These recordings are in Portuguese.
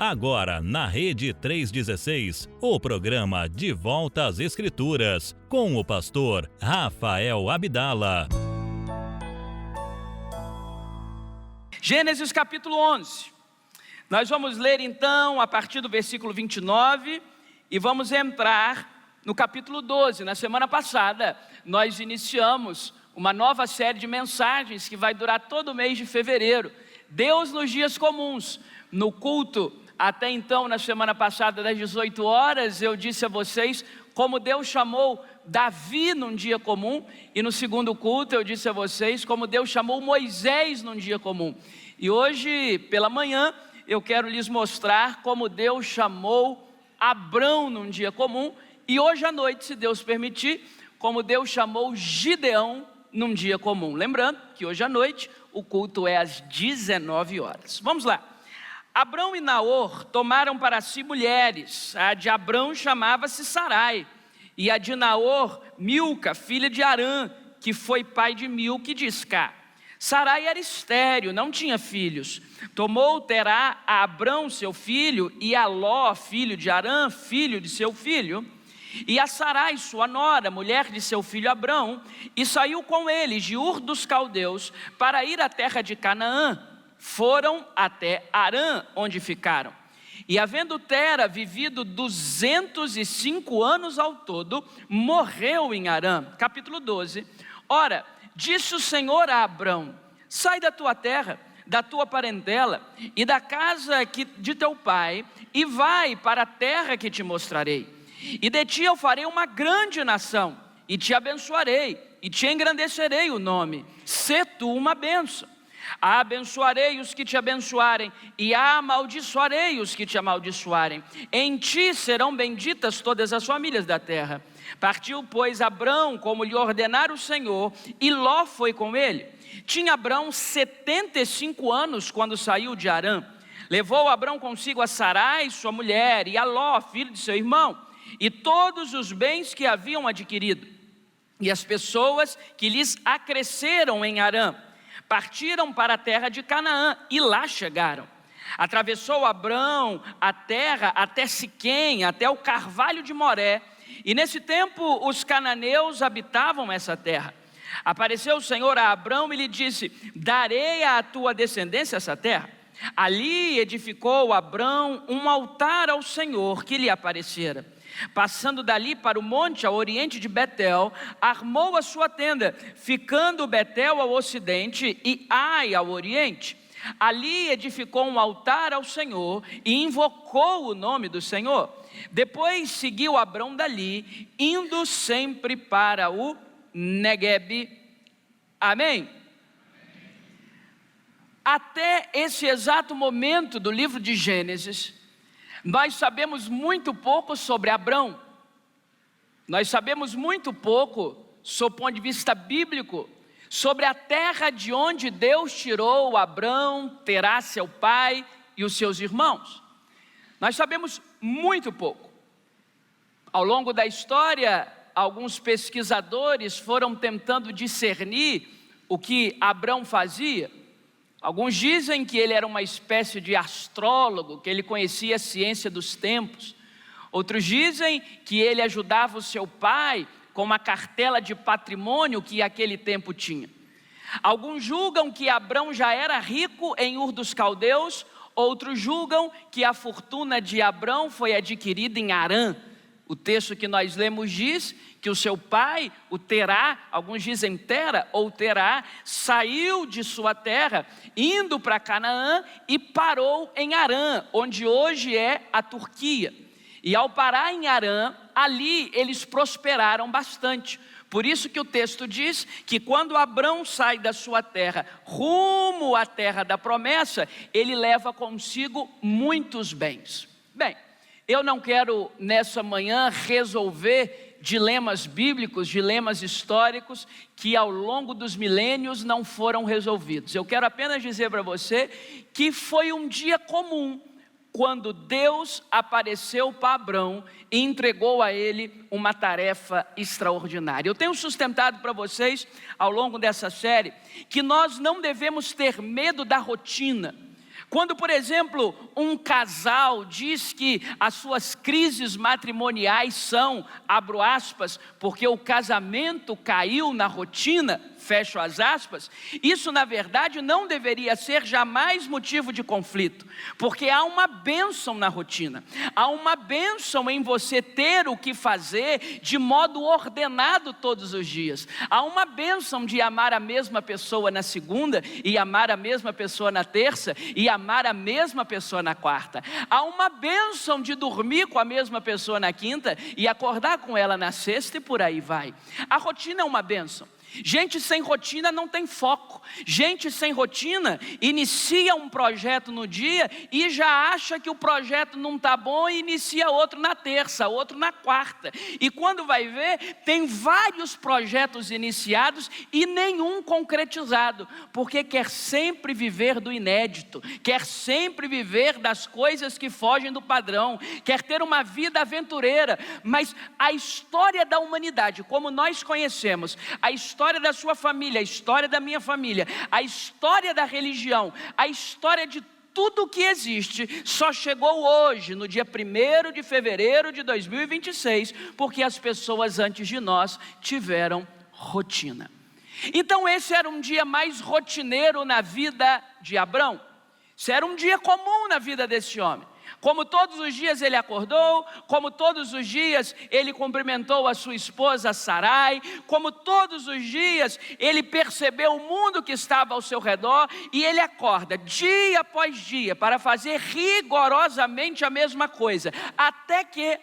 Agora, na Rede 316, o programa De Volta às Escrituras, com o pastor Rafael Abdala. Gênesis capítulo 11. Nós vamos ler então a partir do versículo 29 e vamos entrar no capítulo 12. Na semana passada, nós iniciamos uma nova série de mensagens que vai durar todo o mês de fevereiro. Deus nos dias comuns. No culto, até então, na semana passada, das 18 horas, eu disse a vocês como Deus chamou Davi num dia comum. E no segundo culto, eu disse a vocês como Deus chamou Moisés num dia comum. E hoje, pela manhã, eu quero lhes mostrar como Deus chamou Abrão num dia comum. E hoje à noite, se Deus permitir, como Deus chamou Gideão num dia comum. Lembrando que hoje à noite o culto é às 19 horas. Vamos lá. Abrão e Naor tomaram para si mulheres. A de Abrão chamava-se Sarai, e a de Naor, Milca, filha de Arã, que foi pai de Milca e de Iscá. Sarai era estéril, não tinha filhos. Tomou Terá a Abrão, seu filho, e a Ló, filho de Arã, filho de seu filho, e a Sarai, sua nora, mulher de seu filho Abrão, e saiu com eles de Ur dos Caldeus para ir à terra de Canaã. Foram até Harã, onde ficaram. E havendo Tera vivido 205 anos ao todo, morreu em Harã. Capítulo 12. Ora, disse o Senhor a Abrão: sai da tua terra, da tua parentela e da casa de teu pai, e vai para a terra que te mostrarei. E de ti eu farei uma grande nação, e te abençoarei, e te engrandecerei o nome. Sê tu uma bênção. Abençoarei os que te abençoarem, e amaldiçoarei os que te amaldiçoarem. Em ti serão benditas todas as famílias da terra. Partiu, pois, Abrão, como lhe ordenara o Senhor, e Ló foi com ele. Tinha Abrão 75 anos quando saiu de Harã. Levou Abrão consigo a Sarai, sua mulher, e a Ló, filho de seu irmão, e todos os bens que haviam adquirido, e as pessoas que lhes acresceram em Harã. Partiram para a terra de Canaã e lá chegaram. Atravessou Abrão a terra até Siquém, até o carvalho de Moré. E nesse tempo os cananeus habitavam essa terra. Apareceu o Senhor a Abrão e lhe disse: darei à tua descendência essa terra. Ali edificou Abrão um altar ao Senhor que lhe aparecera. Passando dali para o monte ao oriente de Betel, armou a sua tenda, ficando Betel ao ocidente e Ai ao oriente. Ali edificou um altar ao Senhor e invocou o nome do Senhor. Depois seguiu Abrão dali, indo sempre para o Neguebe. Amém? Até esse exato momento do livro de Gênesis, nós sabemos muito pouco sobre Abrão. Nós sabemos muito pouco, sob o ponto de vista bíblico, sobre a terra de onde Deus tirou Abrão, Terá, seu pai, e os seus irmãos. Nós sabemos muito pouco. Ao longo da história, alguns pesquisadores foram tentando discernir o que Abrão fazia. Alguns dizem que ele era uma espécie de astrólogo, que ele conhecia a ciência dos tempos. Outros dizem que ele ajudava o seu pai com uma cartela de patrimônio que aquele tempo tinha. Alguns julgam que Abrão já era rico em Ur dos Caldeus. Outros julgam que a fortuna de Abrão foi adquirida em Harã. O texto que nós lemos diz que o seu pai, o Terá, alguns dizem Tera ou Terá, saiu de sua terra, indo para Canaã e parou em Harã, onde hoje é a Turquia. E ao parar em Harã, ali eles prosperaram bastante. Por isso que o texto diz que quando Abrão sai da sua terra, rumo à terra da promessa, ele leva consigo muitos bens. Bem, eu não quero nessa manhã resolver dilemas bíblicos, dilemas históricos que ao longo dos milênios não foram resolvidos. Eu quero apenas dizer para você que foi um dia comum quando Deus apareceu para Abrão e entregou a ele uma tarefa extraordinária. Eu tenho sustentado para vocês ao longo dessa série que nós não devemos ter medo da rotina. Quando, por exemplo, um casal diz que as suas crises matrimoniais são, abro aspas, porque o casamento caiu na rotina, fecho as aspas, isso na verdade não deveria ser jamais motivo de conflito, porque há uma bênção na rotina, há uma bênção em você ter o que fazer de modo ordenado todos os dias, há uma bênção de amar a mesma pessoa na segunda, e amar a mesma pessoa na terça, e amar a mesma pessoa na quarta, há uma bênção de dormir com a mesma pessoa na quinta, e acordar com ela na sexta, e por aí vai. A rotina é uma bênção. Gente sem rotina não tem foco. Gente sem rotina inicia um projeto no dia e já acha que o projeto não está bom e inicia outro na terça, outro na quarta. E quando vai ver, tem vários projetos iniciados e nenhum concretizado, porque quer sempre viver do inédito, quer sempre viver das coisas que fogem do padrão, quer ter uma vida aventureira. Mas a história da humanidade, como nós conhecemos, a história da sua família, a história da minha família, a história da religião, a história de tudo que existe, só chegou hoje, no dia 1º de fevereiro de 2026, porque as pessoas antes de nós tiveram rotina. Então esse era um dia mais rotineiro na vida de Abrão. Isso era um dia comum na vida desse homem. Como todos os dias ele acordou, como todos os dias ele cumprimentou a sua esposa Sarai, como todos os dias ele percebeu o mundo que estava ao seu redor, e ele acorda dia após dia para fazer rigorosamente a mesma coisa, até que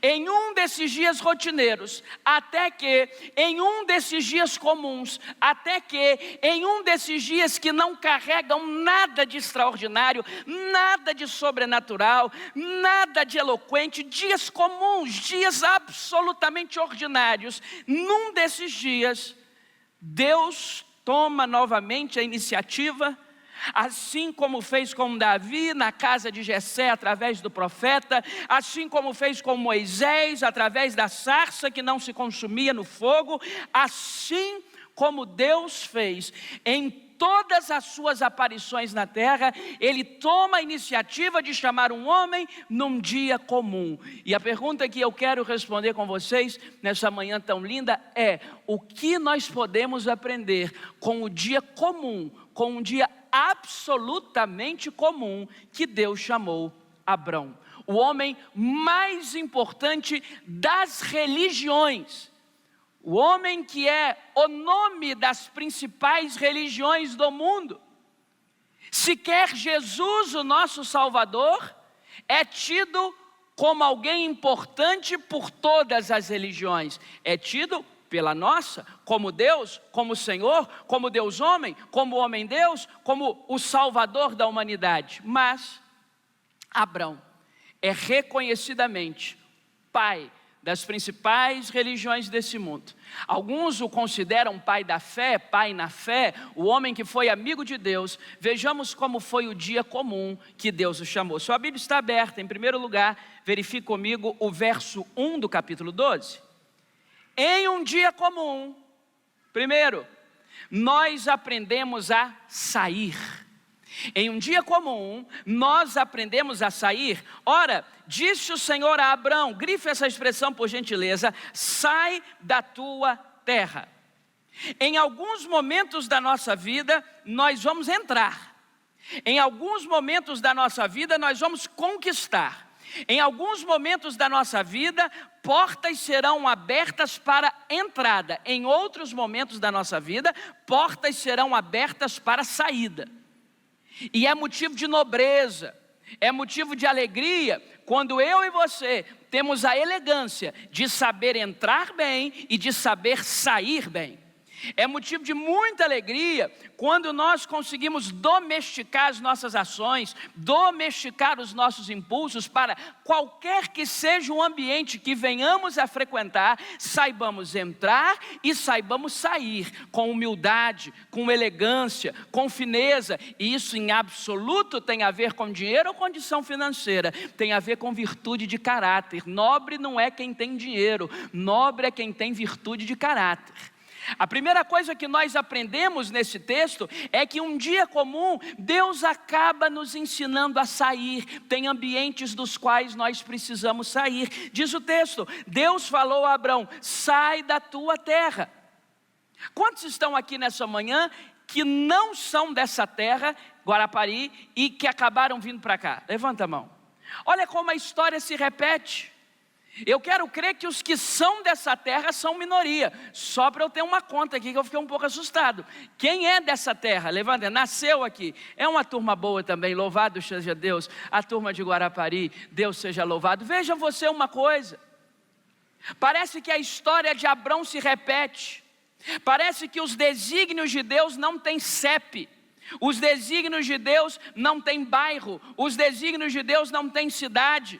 em um desses dias rotineiros, até que em um desses dias comuns, até que em um desses dias que não carregam nada de extraordinário, nada de sobrenatural, nada de eloquente, dias comuns, dias absolutamente ordinários, num desses dias, Deus toma novamente a iniciativa, assim como fez com Davi na casa de Jessé através do profeta, assim como fez com Moisés através da sarça que não se consumia no fogo, assim como Deus fez em todas as suas aparições na terra, ele toma a iniciativa de chamar um homem num dia comum. E a pergunta que eu quero responder com vocês nessa manhã tão linda é: o que nós podemos aprender com o dia comum, com um dia absolutamente comum que Deus chamou Abrão, o homem mais importante das religiões, o homem que é o nome das principais religiões do mundo. Sequer Jesus, o nosso Salvador, é tido como alguém importante por todas as religiões, é tido pela nossa, como Deus, como Senhor, como Deus homem, como homem Deus, como o Salvador da humanidade. Mas Abrão é reconhecidamente pai das principais religiões desse mundo. Alguns o consideram pai da fé, pai na fé, o homem que foi amigo de Deus. Vejamos como foi o dia comum que Deus o chamou. Sua Bíblia está aberta. Em primeiro lugar, verifique comigo o verso 1 do capítulo 12. Em um dia comum, primeiro, nós aprendemos a sair. Em um dia comum, nós aprendemos a sair. Ora, disse o Senhor a Abrão, grife essa expressão por gentileza: sai da tua terra. Em alguns momentos da nossa vida, nós vamos entrar. Em alguns momentos da nossa vida, nós vamos conquistar. Em alguns momentos da nossa vida, portas serão abertas para entrada. Em outros momentos da nossa vida, portas serão abertas para saída. E é motivo de nobreza, é motivo de alegria, quando eu e você temos a elegância de saber entrar bem e de saber sair bem. É motivo de muita alegria quando nós conseguimos domesticar as nossas ações, domesticar os nossos impulsos para qualquer que seja o ambiente que venhamos a frequentar, saibamos entrar e saibamos sair com humildade, com elegância, com fineza. E isso em absoluto tem a ver com dinheiro ou condição financeira, tem a ver com virtude de caráter. Nobre não é quem tem dinheiro, nobre é quem tem virtude de caráter. A primeira coisa que nós aprendemos nesse texto é que um dia comum, Deus acaba nos ensinando a sair. Tem ambientes dos quais nós precisamos sair. Diz o texto, Deus falou a Abrão, sai da tua terra. Quantos estão aqui nessa manhã que não são dessa terra, Guarapari, e que acabaram vindo para cá? Levanta a mão. Olha como a história se repete. Eu quero crer que os que são dessa terra são minoria. Só para eu ter uma conta aqui que eu fiquei um pouco assustado. Quem é dessa terra? Levanta, nasceu aqui. É uma turma boa também, louvado seja Deus. A turma de Guarapari, Deus seja louvado. Veja você uma coisa. Parece que a história de Abrão se repete. Parece que os desígnios de Deus não têm CEP. Os desígnios de Deus não têm bairro. Os desígnios de Deus não têm cidade.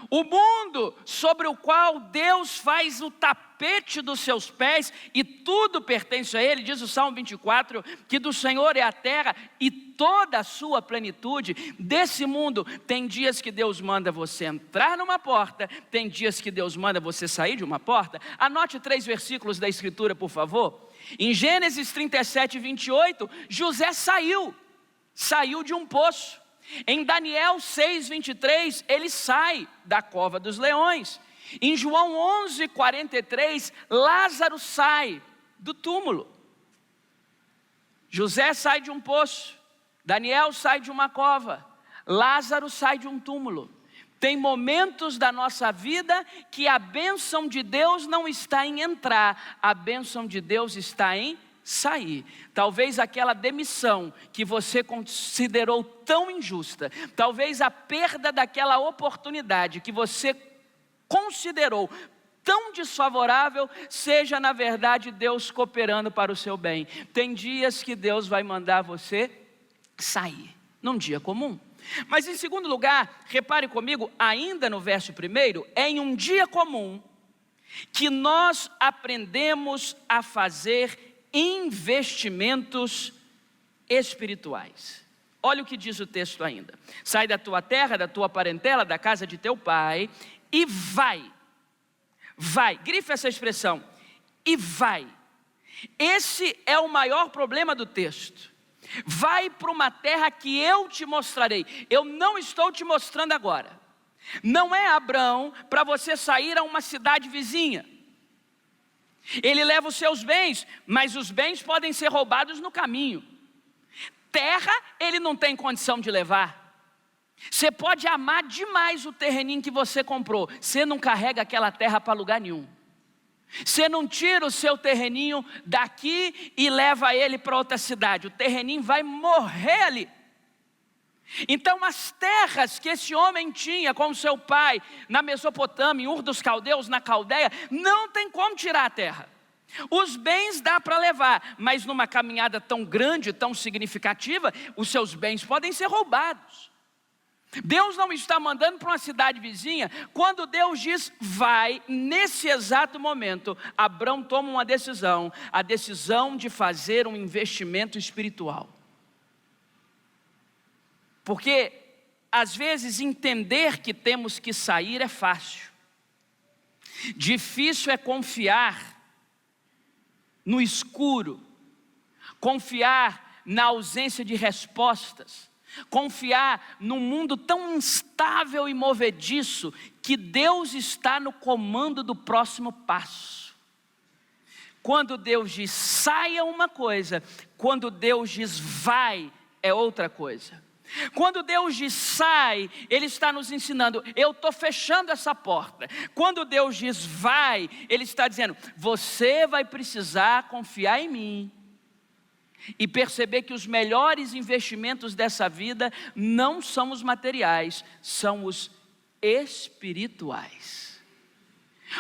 O mundo sobre o qual Deus faz o tapete dos seus pés e tudo pertence a Ele, diz o Salmo 24, que do Senhor é a terra e toda a sua plenitude. Desse mundo, tem dias que Deus manda você entrar numa porta, tem dias que Deus manda você sair de uma porta. Anote 3 versículos da Escritura, por favor. Em Gênesis 37, 28, José saiu de um poço. Em Daniel 6, 23, ele sai da cova dos leões. Em João 11, 43, Lázaro sai do túmulo. José sai de um poço, Daniel sai de uma cova, Lázaro sai de um túmulo. Tem momentos da nossa vida que a bênção de Deus não está em entrar, a bênção de Deus está em sair. Talvez aquela demissão que você considerou tão injusta, talvez a perda daquela oportunidade que você considerou tão desfavorável, seja na verdade Deus cooperando para o seu bem. Tem dias que Deus vai mandar você sair, num dia comum. Mas em segundo lugar, repare comigo, ainda no verso 1, é em um dia comum que nós aprendemos a fazer investimentos espirituais. Olha o que diz o texto ainda. Sai da tua terra, da tua parentela, da casa de teu pai e vai, grife essa expressão, e vai. Esse é o maior problema do texto. Vai para uma terra que eu te mostrarei. Eu não estou te mostrando agora. Não é Abrão para você sair a uma cidade vizinha. Ele leva os seus bens, mas os bens podem ser roubados no caminho. Terra ele não tem condição de levar. Você pode amar demais o terreninho que você comprou, você não carrega aquela terra para lugar nenhum. Você não tira o seu terreninho daqui e leva ele para outra cidade. O terreninho vai morrer ali. Então as terras que esse homem tinha com seu pai na Mesopotâmia, em Ur dos Caldeus, na Caldeia, não tem como tirar a terra. Os bens dá para levar, mas numa caminhada tão grande, tão significativa, os seus bens podem ser roubados. Deus não está mandando para uma cidade vizinha. Quando Deus diz vai, nesse exato momento, Abrão toma uma decisão, a decisão de fazer um investimento espiritual. Porque, às vezes, entender que temos que sair é fácil. Difícil é confiar no escuro, confiar na ausência de respostas, confiar num mundo tão instável e movediço que Deus está no comando do próximo passo. Quando Deus diz saia uma coisa, quando Deus diz vai é outra coisa. Quando Deus diz sai, Ele está nos ensinando, eu estou fechando essa porta. Quando Deus diz vai, Ele está dizendo, você vai precisar confiar em mim. E perceber que os melhores investimentos dessa vida não são os materiais, são os espirituais.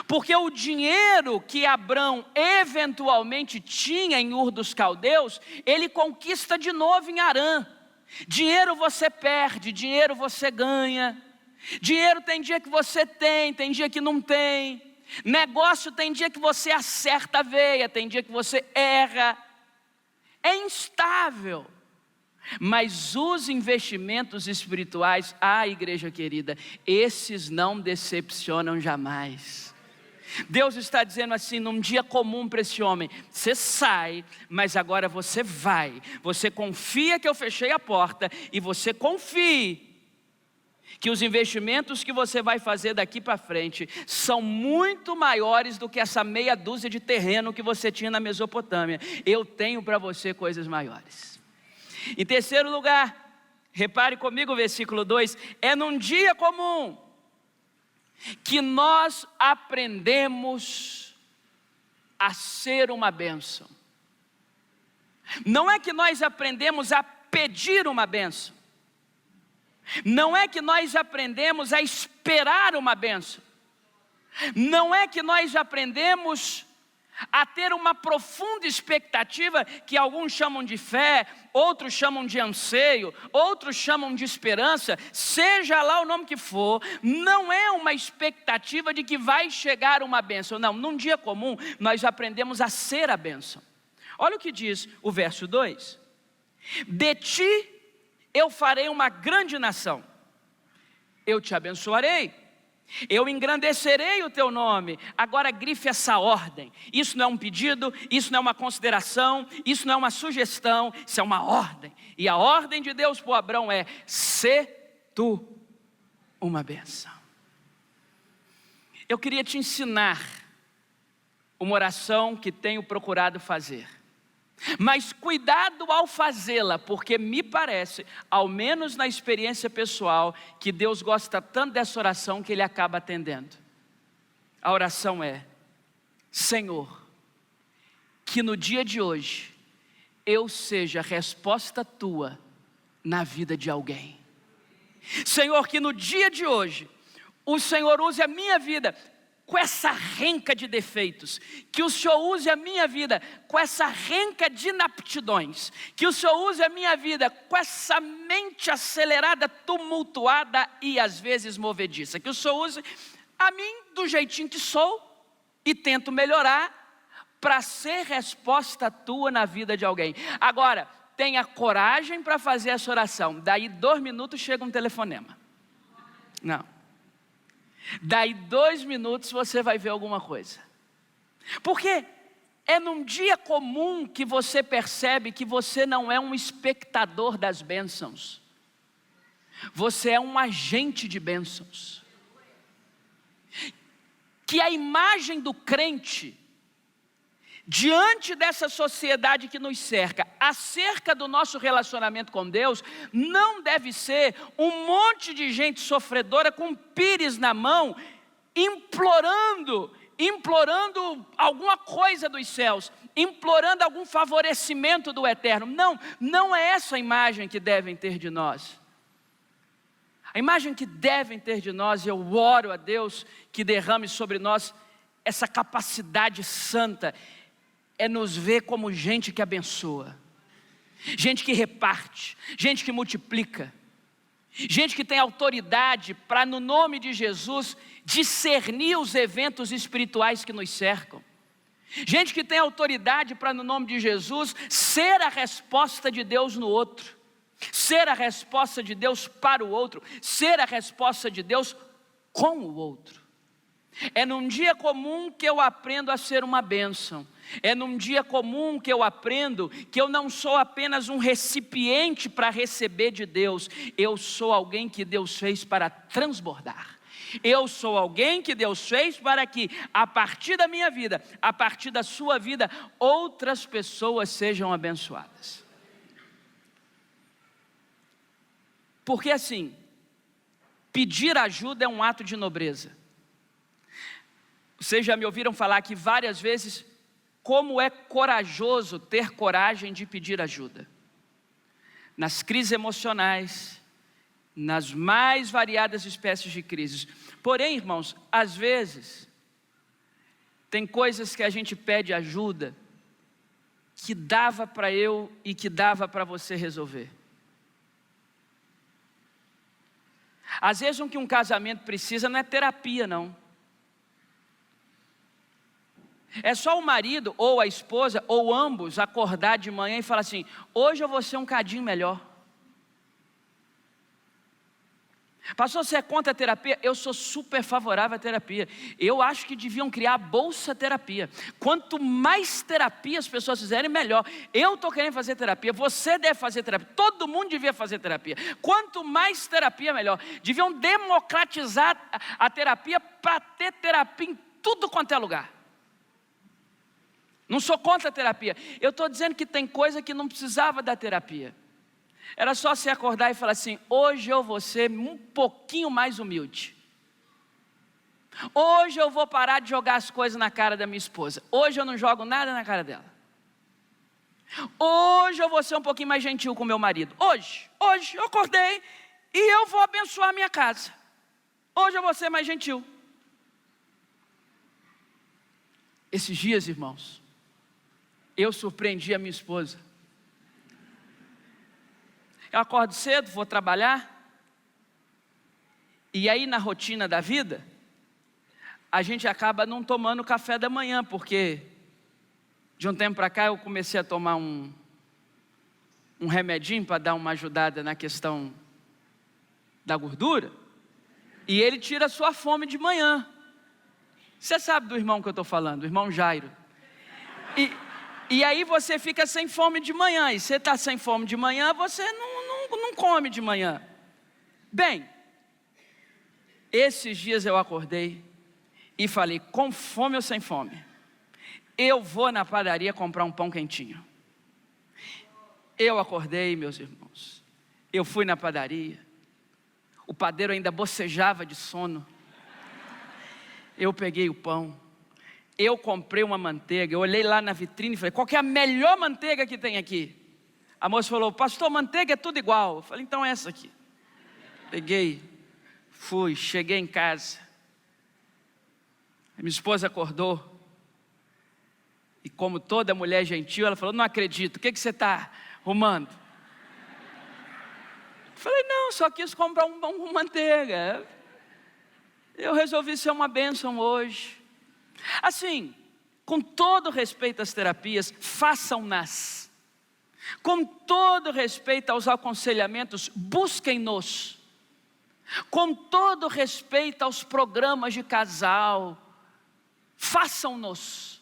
Porque o dinheiro que Abrão eventualmente tinha em Ur dos Caldeus, ele conquista de novo em Harã. Dinheiro você perde, dinheiro você ganha. Dinheiro tem dia que você tem dia que não tem. Negócio tem dia que você acerta a veia, tem dia que você erra. É instável. Mas os investimentos espirituais, igreja querida, esses não decepcionam jamais. Deus está dizendo assim, num dia comum para esse homem: você sai, mas agora você vai. Você confia que eu fechei a porta, e você confie que os investimentos que você vai fazer daqui para frente são muito maiores do que essa meia dúzia de terreno que você tinha na Mesopotâmia. Eu tenho para você coisas maiores. Em terceiro lugar, repare comigo o versículo 2, é num dia comum que nós aprendemos a ser uma bênção. Não é que nós aprendemos a pedir uma bênção. Não é que nós aprendemos a esperar uma bênção. Não é que nós aprendemos a ter uma profunda expectativa, que alguns chamam de fé, outros chamam de anseio, outros chamam de esperança, seja lá o nome que for. Não é uma expectativa de que vai chegar uma bênção. Não, num dia comum nós aprendemos a ser a bênção. Olha o que diz o verso 2: de ti eu farei uma grande nação, eu te abençoarei, eu engrandecerei o teu nome. Agora grife essa ordem. Isso não é um pedido, isso não é uma consideração, isso não é uma sugestão, isso é uma ordem. E a ordem de Deus para Abrão é: sê tu uma bênção. Eu queria te ensinar uma oração que tenho procurado fazer. Mas cuidado ao fazê-la, porque me parece, ao menos na experiência pessoal, que Deus gosta tanto dessa oração que Ele acaba atendendo. A oração é: Senhor, que no dia de hoje eu seja resposta tua na vida de alguém. Senhor, que no dia de hoje o Senhor use a minha vida com essa renca de defeitos, que o Senhor use a minha vida com essa renca de inaptidões, que o Senhor use a minha vida com essa mente acelerada, tumultuada e às vezes movediça, que o Senhor use a mim do jeitinho que sou e tento melhorar para ser resposta tua na vida de alguém. Agora, tenha coragem para fazer essa oração. Daí 2 minutos chega um telefonema. Não. Daí 2 minutos você vai ver alguma coisa. Porque é num dia comum que você percebe que você não é um espectador das bênçãos. Você é um agente de bênçãos. Que a imagem do crente diante dessa sociedade que nos cerca, acerca do nosso relacionamento com Deus, não deve ser um monte de gente sofredora com pires na mão, implorando alguma coisa dos céus, implorando algum favorecimento do eterno. Não é essa a imagem que devem ter de nós. A imagem que devem ter de nós, eu oro a Deus que derrame sobre nós essa capacidade santa, é nos ver como gente que abençoa, gente que reparte, gente que multiplica, gente que tem autoridade para, no nome de Jesus, discernir os eventos espirituais que nos cercam, gente que tem autoridade para, no nome de Jesus, ser a resposta de Deus no outro, ser a resposta de Deus para o outro, ser a resposta de Deus com o outro. É num dia comum que eu aprendo a ser uma bênção. É num dia comum que eu aprendo que eu não sou apenas um recipiente para receber de Deus. Eu sou alguém que Deus fez para transbordar. Eu sou alguém que Deus fez para que, a partir da minha vida, a partir da sua vida, outras pessoas sejam abençoadas. Porque assim, pedir ajuda é um ato de nobreza. Vocês já me ouviram falar aqui várias vezes como é corajoso ter coragem de pedir ajuda. Nas crises emocionais, nas mais variadas espécies de crises. Porém, irmãos, às vezes, tem coisas que a gente pede ajuda, que dava para eu e que dava para você resolver. Às vezes o que um casamento precisa não é terapia, não. É só o marido ou a esposa ou ambos acordar de manhã e falar assim: hoje eu vou ser um cadinho melhor. Pastor, você é contra a terapia? Eu sou super favorável à terapia. Eu acho que deviam criar a bolsa terapia. Quanto mais terapia as pessoas fizerem, melhor. Eu estou querendo fazer terapia, você deve fazer terapia, todo mundo devia fazer terapia. Quanto mais terapia, melhor. Deviam democratizar a terapia para ter terapia em tudo quanto é lugar. Não sou contra a terapia. Eu estou dizendo que tem coisa que não precisava da terapia. Era só se acordar e falar assim: hoje eu vou ser um pouquinho mais humilde. Hoje eu vou parar de jogar as coisas na cara da minha esposa. Hoje eu não jogo nada na cara dela. Hoje eu vou ser um pouquinho mais gentil com meu marido. Hoje eu acordei e eu vou abençoar a minha casa. Hoje eu vou ser mais gentil. Esses dias, irmãos, eu surpreendi a minha esposa. Eu acordo cedo, vou trabalhar, e aí na rotina da vida, a gente acaba não tomando café da manhã, porque de um tempo para cá eu comecei a tomar um remedinho para dar uma ajudada na questão da gordura, e ele tira a sua fome de manhã. Você sabe do irmão que eu estou falando, o irmão Jairo. E aí você fica sem fome de manhã, e você está sem fome de manhã, você não come de manhã. Bem, esses dias eu acordei e falei: com fome ou sem fome, eu vou na padaria comprar um pão quentinho. Eu acordei, meus irmãos, eu fui na padaria, o padeiro ainda bocejava de sono. Eu peguei o pão, eu comprei uma manteiga, eu olhei lá na vitrine e falei: qual que é a melhor manteiga que tem aqui? A moça falou: pastor, manteiga é tudo igual. Eu falei: então essa aqui. Peguei, fui, cheguei em casa. Minha esposa acordou. E como toda mulher gentil, ela falou: não acredito, o que você está arrumando? Eu falei: não, só quis comprar um pão com manteiga. Eu resolvi ser uma bênção hoje. Assim, com todo respeito às terapias, façam-nas. Com todo respeito aos aconselhamentos, busquem-nos. Com todo respeito aos programas de casal, façam-nos.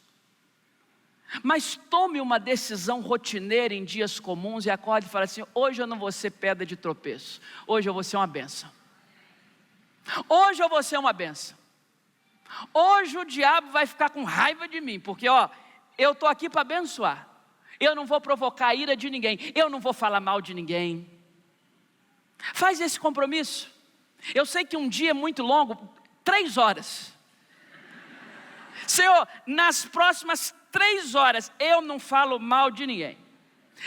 Mas tome uma decisão rotineira em dias comuns e acorde e fale assim: hoje eu não vou ser pedra de tropeço, hoje eu vou ser uma bênção. Hoje eu vou ser uma bênção. Hoje o diabo vai ficar com raiva de mim, porque eu estou aqui para abençoar. Eu não vou provocar a ira de ninguém, eu não vou falar mal de ninguém. Faz esse compromisso. Eu sei que um dia é muito longo, 3 horas. Senhor, nas próximas 3 horas eu não falo mal de ninguém.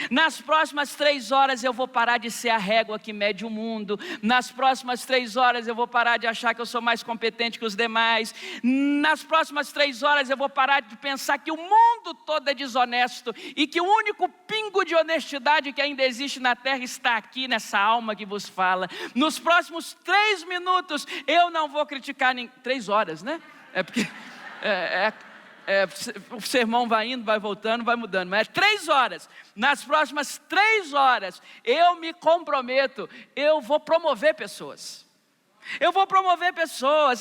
Nas próximas 3 horas eu vou parar de ser a régua que mede o mundo. Nas próximas 3 horas eu vou parar de achar que eu sou mais competente que os demais. Nas próximas 3 horas eu vou parar de pensar que o mundo todo é desonesto e que o único pingo de honestidade que ainda existe na terra está aqui nessa alma que vos fala. Nos próximos 3 minutos eu não vou criticar nem 3 horas, né? É porque o sermão vai indo, vai voltando, vai mudando, mas 3 horas, nas próximas 3 horas, eu me comprometo, eu vou promover pessoas,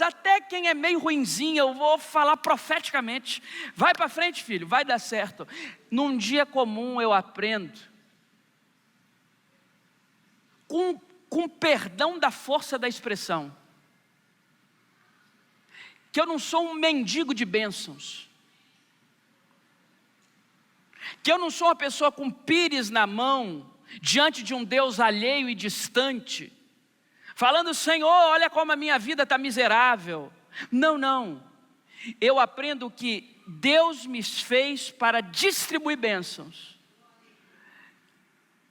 até quem é meio ruinzinho, eu vou falar profeticamente: vai para frente, filho, vai dar certo. Num dia comum eu aprendo, com perdão da força da expressão, que eu não sou um mendigo de bênçãos, que eu não sou uma pessoa com pires na mão, diante de um Deus alheio e distante, falando: Senhor, olha como a minha vida está miserável. Não, eu aprendo que Deus me fez para distribuir bênçãos,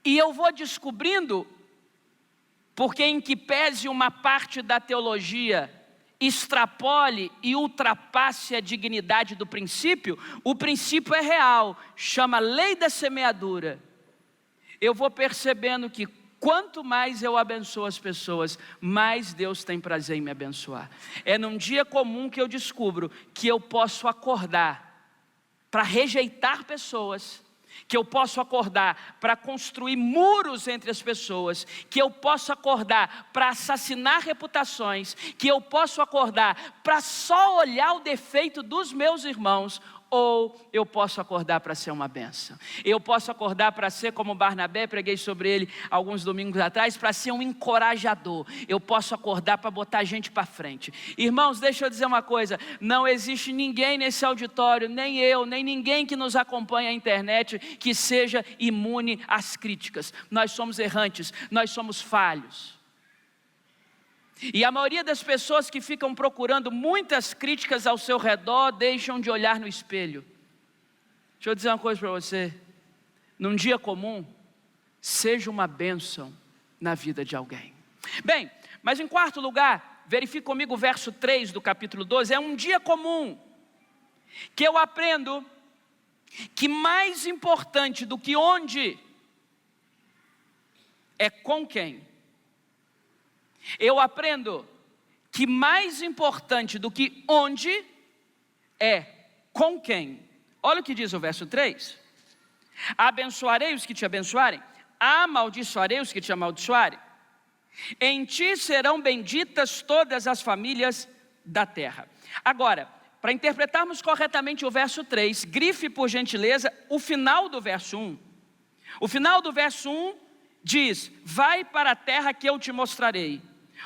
e eu vou descobrindo, porque em que pese uma parte da teologia extrapole e ultrapasse a dignidade do princípio, o princípio é real, chama lei da semeadura. Eu vou percebendo que quanto mais eu abençoo as pessoas, mais Deus tem prazer em me abençoar. É num dia comum que eu descubro que eu posso acordar para rejeitar pessoas que eu posso acordar para construir muros entre as pessoas, que eu posso acordar para assassinar reputações, que eu posso acordar para só olhar o defeito dos meus irmãos, ou eu posso acordar para ser uma bênção. Eu posso acordar para ser como Barnabé, preguei sobre ele alguns domingos atrás, para ser um encorajador. Eu posso acordar para botar a gente para frente. Irmãos, deixa eu dizer uma coisa, não existe ninguém nesse auditório, nem eu, nem ninguém que nos acompanha na internet, que seja imune às críticas. Nós somos errantes, nós somos falhos. E a maioria das pessoas que ficam procurando muitas críticas ao seu redor, deixam de olhar no espelho. Deixa eu dizer uma coisa para você, num dia comum, seja uma bênção na vida de alguém. Bem, mas em quarto lugar, verifique comigo o verso 3 do capítulo 12, é um dia comum, que eu aprendo que mais importante do que onde, é com quem. Eu aprendo que mais importante do que onde é com quem. Olha o que diz o verso 3. Abençoarei os que te abençoarem, amaldiçoarei os que te amaldiçoarem. Em ti serão benditas todas as famílias da terra. Agora, para interpretarmos corretamente o verso 3, grife por gentileza o final do verso 1. O final do verso 1 diz, vai para a terra que eu te mostrarei.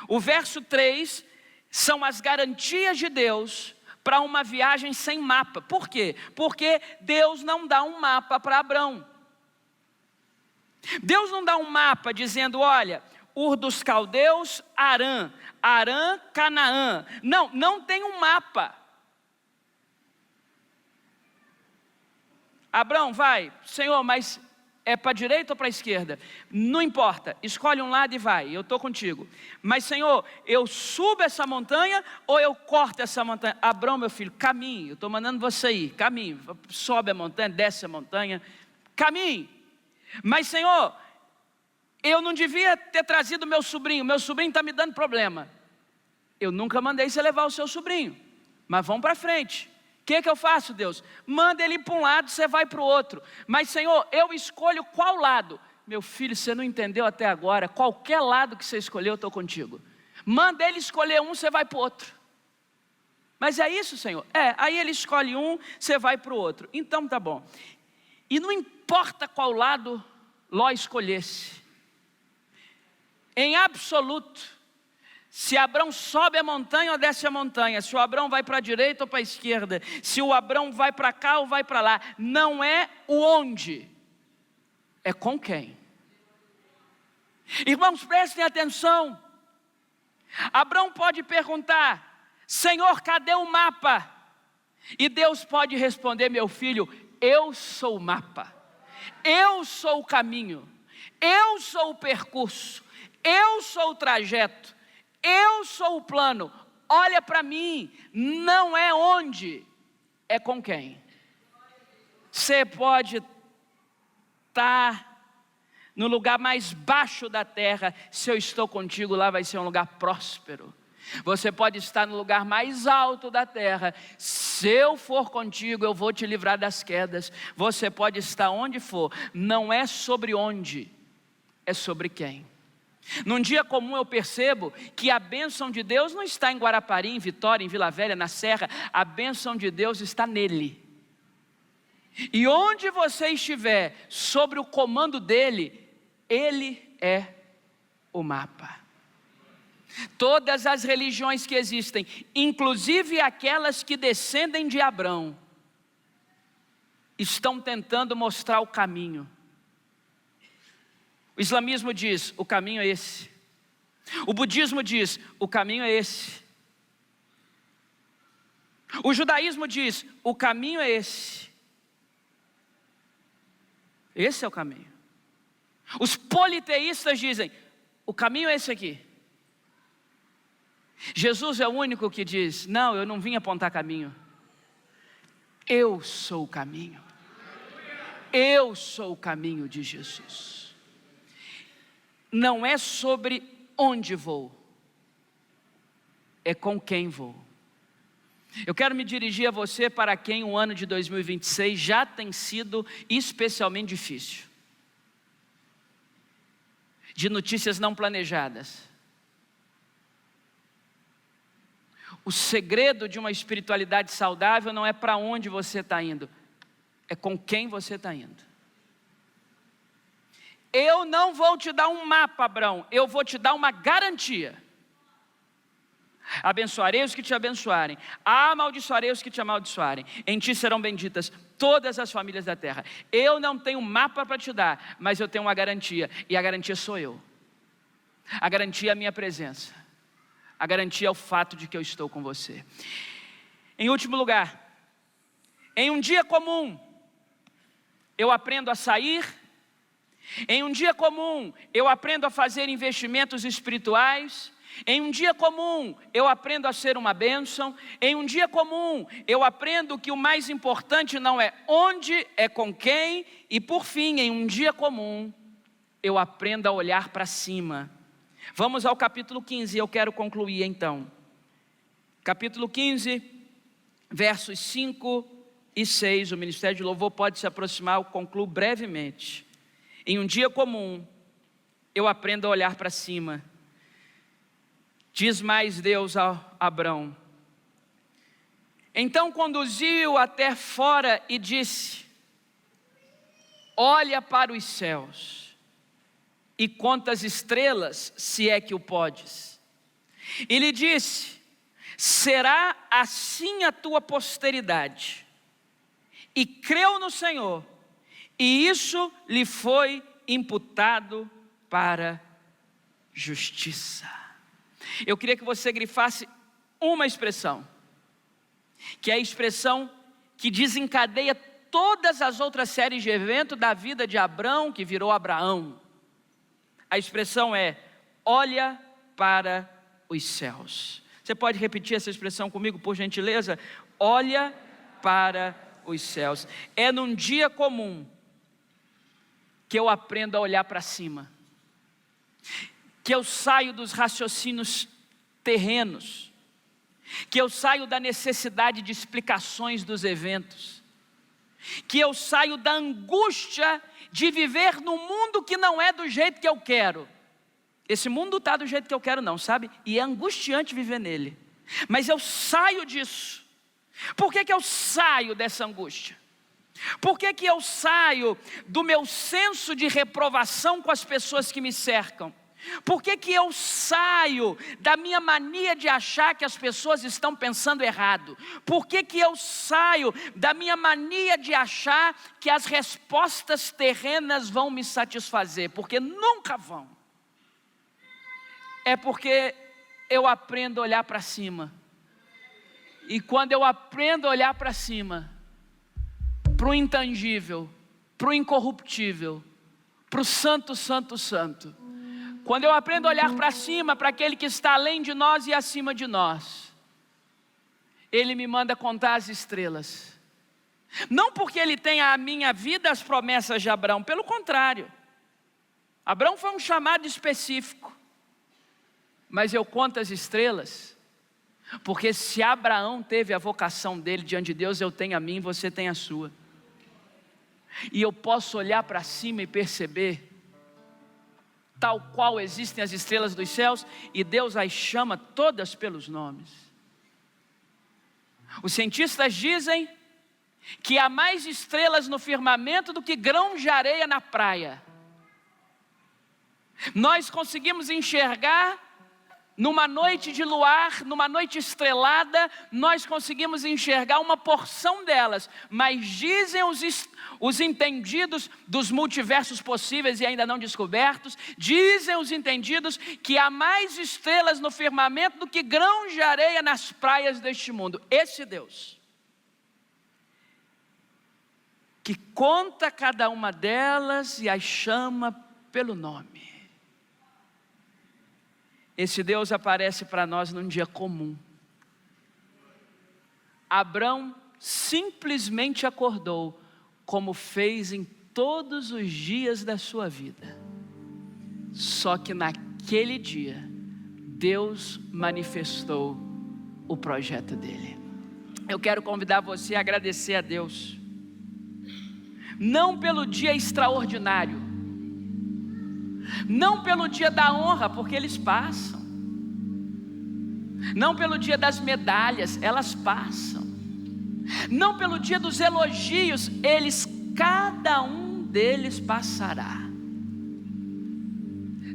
O verso 3 são as garantias de Deus para uma viagem sem mapa. Por quê? Porque Deus não dá um mapa para Abrão. Deus não dá um mapa dizendo, olha, Ur dos Caldeus, Harã, Harã, Canaã. Não, não tem um mapa. Abrão, vai, Senhor, mas é para a direita ou para a esquerda? Não importa, escolhe um lado e vai, eu estou contigo. Mas Senhor, eu subo essa montanha ou eu corto essa montanha? Abrão, meu filho, caminhe, eu estou mandando você ir, caminhe, sobe a montanha, desce a montanha, caminhe. Mas Senhor, eu não devia ter trazido meu sobrinho está me dando problema. Eu nunca mandei você levar o seu sobrinho, mas vamos para frente. O que eu faço, Deus? Manda ele para um lado, você vai para o outro. Mas Senhor, eu escolho qual lado? Meu filho, você não entendeu até agora. Qualquer lado que você escolher, eu estou contigo. Manda ele escolher um, você vai para o outro. Mas é isso, Senhor? Aí ele escolhe um, você vai para o outro. Então tá bom. E não importa qual lado Ló escolhesse. Em absoluto. Se Abrão sobe a montanha ou desce a montanha, se o Abrão vai para a direita ou para a esquerda, se o Abrão vai para cá ou vai para lá, não é o onde, é com quem. Irmãos, prestem atenção. Abrão pode perguntar, Senhor, cadê o mapa? E Deus pode responder, meu filho, eu sou o mapa, eu sou o caminho, eu sou o percurso, eu sou o trajeto. Eu sou o plano, olha para mim, não é onde, é com quem. Você pode estar no lugar mais baixo da terra, se eu estou contigo, lá vai ser um lugar próspero. Você pode estar no lugar mais alto da terra, se eu for contigo, eu vou te livrar das quedas. Você pode estar onde for, não é sobre onde, é sobre quem. Num dia comum eu percebo que a bênção de Deus não está em Guarapari, em Vitória, em Vila Velha, na Serra. A bênção de Deus está nele. E onde você estiver sobre o comando dele, ele é o mapa. Todas as religiões que existem, inclusive aquelas que descendem de Abrão, estão tentando mostrar o caminho. O islamismo diz, o caminho é esse. O budismo diz, o caminho é esse. O judaísmo diz, o caminho é esse. Esse é o caminho. Os politeístas dizem, o caminho é esse aqui. Jesus é o único que diz, não, eu não vim apontar caminho. Eu sou o caminho. Eu sou o caminho de Jesus. Não é sobre onde vou, é com quem vou. Eu quero me dirigir a você para quem o ano de 2026 já tem sido especialmente difícil. De notícias não planejadas. O segredo de uma espiritualidade saudável não é para onde você está indo, é com quem você está indo. Eu não vou te dar um mapa, Abrão, eu vou te dar uma garantia. Abençoarei os que te abençoarem, amaldiçoarei os que te amaldiçoarem, em ti serão benditas todas as famílias da terra. Eu não tenho um mapa para te dar, mas eu tenho uma garantia, e a garantia sou eu. A garantia é a minha presença, a garantia é o fato de que eu estou com você. Em último lugar, em um dia comum, eu aprendo a sair. Em um dia comum, eu aprendo a fazer investimentos espirituais. Em um dia comum, eu aprendo a ser uma bênção. Em um dia comum, eu aprendo que o mais importante não é onde, é com quem. E por fim, em um dia comum, eu aprendo a olhar para cima. Vamos ao capítulo 15, eu quero concluir então. Capítulo 15, versos 5 e 6, o Ministério de Louvor pode se aproximar, eu concluo brevemente. Em um dia comum, eu aprendo a olhar para cima. Diz mais Deus a Abrão: então conduziu até fora e disse: olha para os céus e conta as estrelas, se é que o podes. E lhe disse: será assim a tua posteridade. E creu no Senhor, e isso lhe foi imputado para justiça. Eu queria que você grifasse uma expressão, que é a expressão que desencadeia todas as outras séries de eventos da vida de Abrão, que virou Abraão. A expressão é: olha para os céus. Você pode repetir essa expressão comigo, por gentileza? Olha para os céus. É num dia comum que eu aprendo a olhar para cima, que eu saio dos raciocínios terrenos, que eu saio da necessidade de explicações dos eventos, que eu saio da angústia de viver num mundo que não é do jeito que eu quero. Esse mundo não está do jeito que eu quero não, sabe? E é angustiante viver nele, mas eu saio disso. Por que eu saio dessa angústia? Por que eu saio do meu senso de reprovação com as pessoas que me cercam? Por que eu saio da minha mania de achar que as pessoas estão pensando errado? Por que eu saio da minha mania de achar que as respostas terrenas vão me satisfazer? Porque nunca vão. É porque eu aprendo a olhar para cima. E quando eu aprendo a olhar para cima, para o intangível, para o incorruptível, para o santo, santo, santo, quando eu aprendo a olhar para cima, para aquele que está além de nós e acima de nós, Ele me manda contar as estrelas. Não porque Ele tenha a minha vida, as promessas de Abraão, pelo contrário. Abraão foi um chamado específico. Mas eu conto as estrelas, porque se Abraão teve a vocação dele diante de Deus, eu tenho a minha e você tem a sua. E eu posso olhar para cima e perceber, tal qual existem as estrelas dos céus, e Deus as chama todas pelos nomes. Os cientistas dizem que há mais estrelas no firmamento do que grãos de areia na praia. Nós conseguimos enxergar numa noite de luar, numa noite estrelada, nós conseguimos enxergar uma porção delas, mas dizem os entendidos dos multiversos possíveis e ainda não descobertos, dizem os entendidos que há mais estrelas no firmamento do que grãos de areia nas praias deste mundo. Esse Deus, que conta cada uma delas e as chama pelo nome. Esse Deus aparece para nós num dia comum. Abrão simplesmente acordou, como fez em todos os dias da sua vida. Só que naquele dia, Deus manifestou o projeto dele. eu quero convidar você a agradecer a Deus, não pelo dia extraordinário, não pelo dia da honra, porque eles passam, não pelo dia das medalhas, elas passam, não pelo dia dos elogios, cada um deles passará,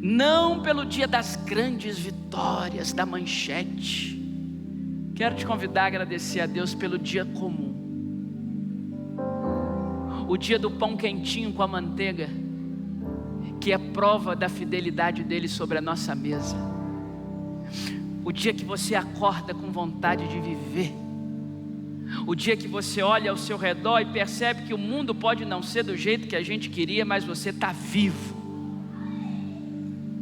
não pelo dia das grandes vitórias, da manchete. Quero te convidar a agradecer a Deus pelo dia comum, o dia do pão quentinho com a manteiga, que é prova da fidelidade dele sobre a nossa mesa, o dia que você acorda com vontade de viver, o dia que você olha ao seu redor e percebe que o mundo pode não ser do jeito que a gente queria, mas você está vivo,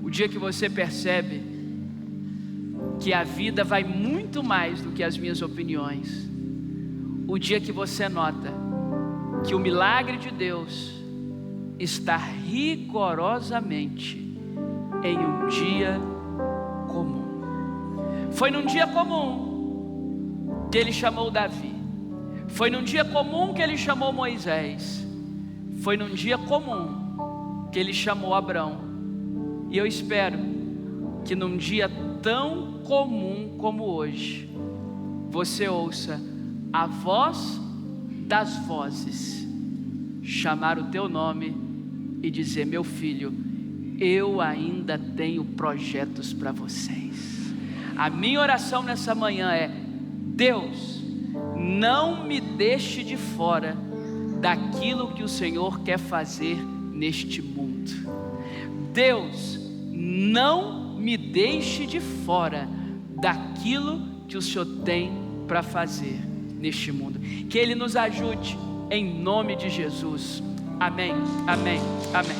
o dia que você percebe que a vida vai muito mais do que as minhas opiniões, o dia que você nota que o milagre de Deus está rigorosamente em um dia comum. Foi num dia comum que ele chamou Davi, foi num dia comum que ele chamou Moisés, foi num dia comum que ele chamou Abraão. E eu espero que num dia tão comum como hoje, você ouça a voz das vozes chamar o teu nome e dizer: meu filho, eu ainda tenho projetos para vocês. A minha oração nessa manhã é: Deus, não me deixe de fora daquilo que o Senhor quer fazer neste mundo. Deus, não me deixe de fora daquilo que o Senhor tem para fazer neste mundo. Que Ele nos ajude, em nome de Jesus. Amém, amém, amém.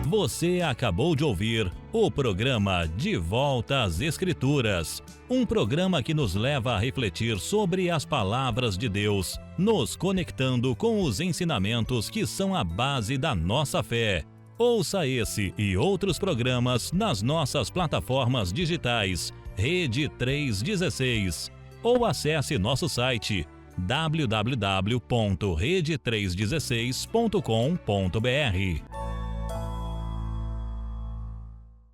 Você acabou de ouvir o programa De Volta às Escrituras, um programa que nos leva a refletir sobre as palavras de Deus, nos conectando com os ensinamentos que são a base da nossa fé. Ouça esse e outros programas nas nossas plataformas digitais, Rede 316, ou acesse nosso site www.rede316.com.br.